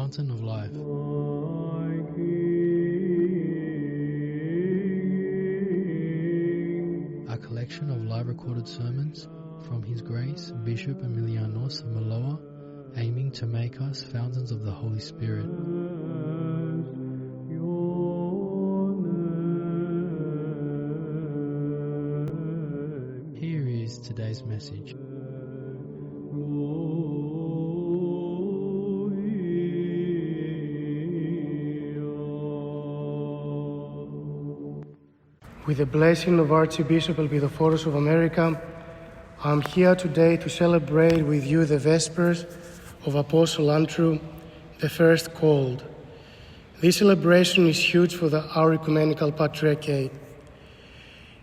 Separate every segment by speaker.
Speaker 1: fountain of life. A collection of live recorded sermons from His Grace Bishop Emilianos of Meloa, aiming to make us fountains of the Holy Spirit. Here is today's message.
Speaker 2: With the blessing of Archbishop Elpidophorus of America, I'm here today to celebrate with you the Vespers of Apostle Andrew, the first called. This celebration is huge for our Ecumenical Patriarchate.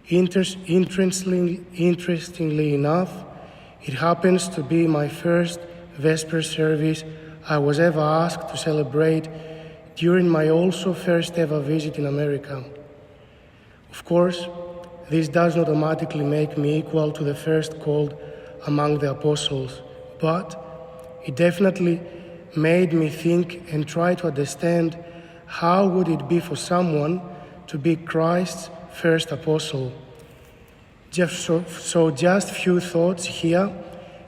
Speaker 2: Interestingly enough, it happens to be my first Vesper service I was ever asked to celebrate during my also first ever visit in America. Of course, this does not automatically make me equal to the first called among the apostles, but it definitely made me think and try to understand how would it be for someone to be Christ's first apostle. Just few thoughts here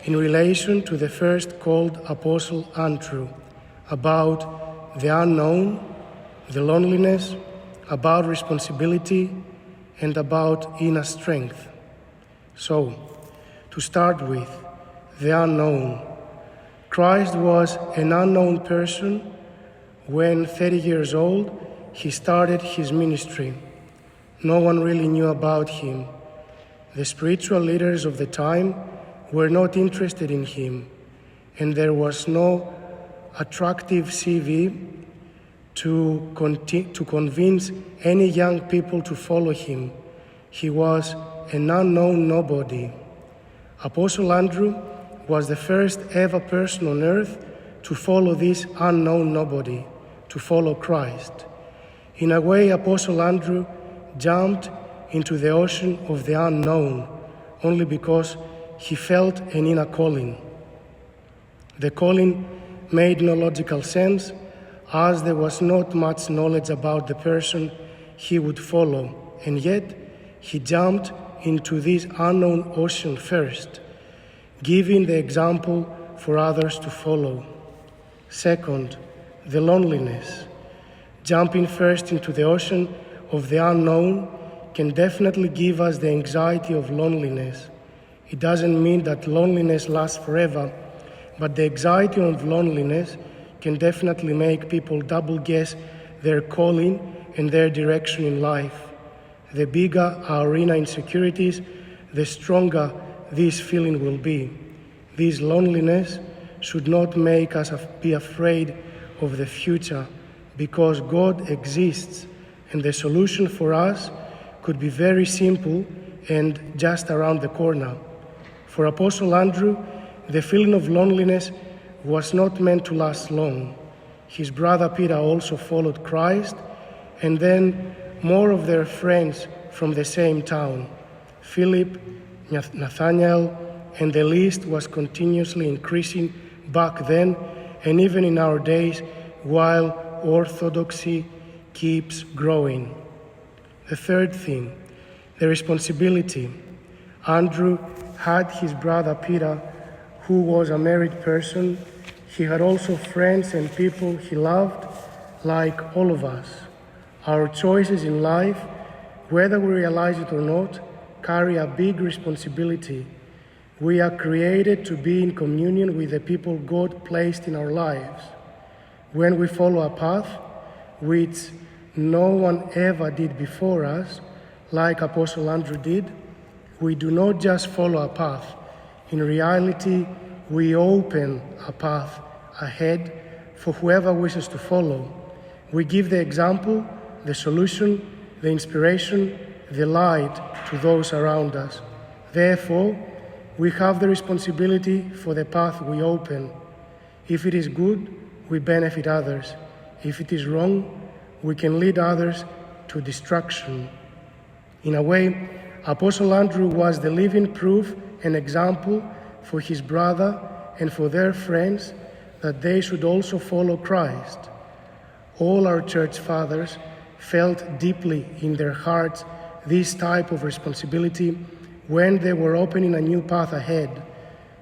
Speaker 2: in relation to the first called apostle Andrew, about the unknown, the loneliness, about responsibility, and about inner strength. So, to start with, the unknown. Christ was an unknown person when 30 years old he started his ministry. No one really knew about him. The spiritual leaders of the time were not interested in him, and there was no attractive CV to convince any young people to follow him. He was an unknown nobody. Apostle Andrew was the first ever person on earth to follow this unknown nobody, to follow Christ. In a way, Apostle Andrew jumped into the ocean of the unknown only because he felt an inner calling. The calling made no logical sense, as there was not much knowledge about the person he would follow, and yet he jumped into this unknown ocean first, giving the example for others to follow. Second, the loneliness. Jumping first into the ocean of the unknown can definitely give us the anxiety of loneliness. It doesn't mean that loneliness lasts forever, but the anxiety of loneliness can definitely make people double-guess their calling and their direction in life. The bigger our inner insecurities, the stronger this feeling will be. This loneliness should not make us be afraid of the future, because God exists, and the solution for us could be very simple and just around the corner. For Apostle Andrew, the feeling of loneliness was not meant to last long. His brother Peter also followed Christ, and then more of their friends from the same town, Philip, Nathanael, and the list was continuously increasing back then and even in our days, while orthodoxy keeps growing. The third thing, the responsibility. Andrew had his brother Peter, who was a married person. He had also friends and people he loved, like all of us. Our choices in life, whether we realize it or not, carry a big responsibility. We are created to be in communion with the people God placed in our lives. When we follow a path which no one ever did before us, like Apostle Andrew did, we do not just follow a path. In reality, we open a path ahead for whoever wishes to follow. We give the example, the solution, the inspiration, the light to those around us. Therefore, we have the responsibility for the path we open. If it is good, we benefit others. If it is wrong, we can lead others to destruction. In a way, Apostle Andrew was the living proof and example for his brother and for their friends that they should also follow Christ. All our church fathers felt deeply in their hearts this type of responsibility when they were opening a new path ahead.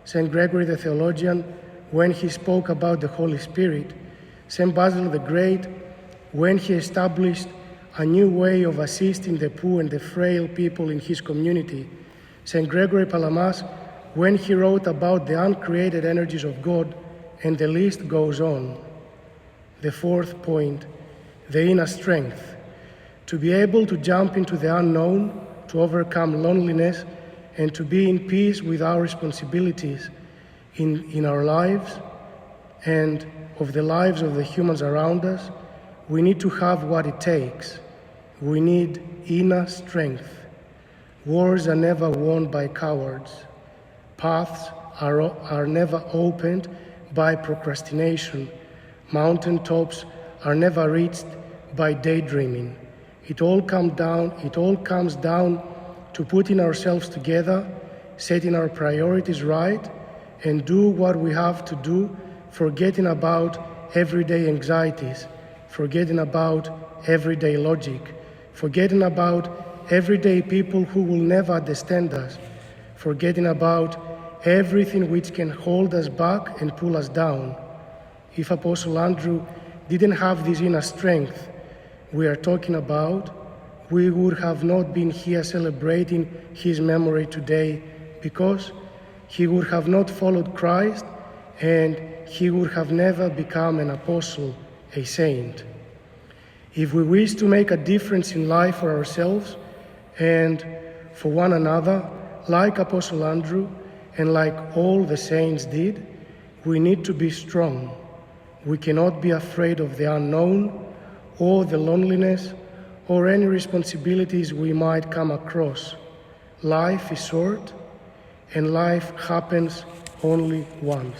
Speaker 2: St. Gregory the Theologian, when he spoke about the Holy Spirit, St. Basil the Great, when he established a new way of assisting the poor and the frail people in his community, St. Gregory Palamas, when he wrote about the uncreated energies of God, and the list goes on. The fourth point, the inner strength. To be able to jump into the unknown, to overcome loneliness, and to be in peace with our responsibilities in our lives and of the lives of the humans around us, we need to have what it takes. We need inner strength. Wars are never won by cowards. Paths are never opened by procrastination. Mountaintops are never reached by daydreaming. It all comes down to putting ourselves together, setting our priorities right, and do what we have to do, forgetting about everyday anxieties, forgetting about everyday logic, forgetting about everyday people who will never understand us, forgetting about everything which can hold us back and pull us down. If Apostle Andrew didn't have this inner strength we are talking about, we would have not been here celebrating his memory today, because he would have not followed Christ and he would have never become an apostle, a saint. If we wish to make a difference in life for ourselves and for one another, like Apostle Andrew and like all the saints did, we need to be strong. We cannot be afraid of the unknown or the loneliness or any responsibilities we might come across. Life is short and life happens only once.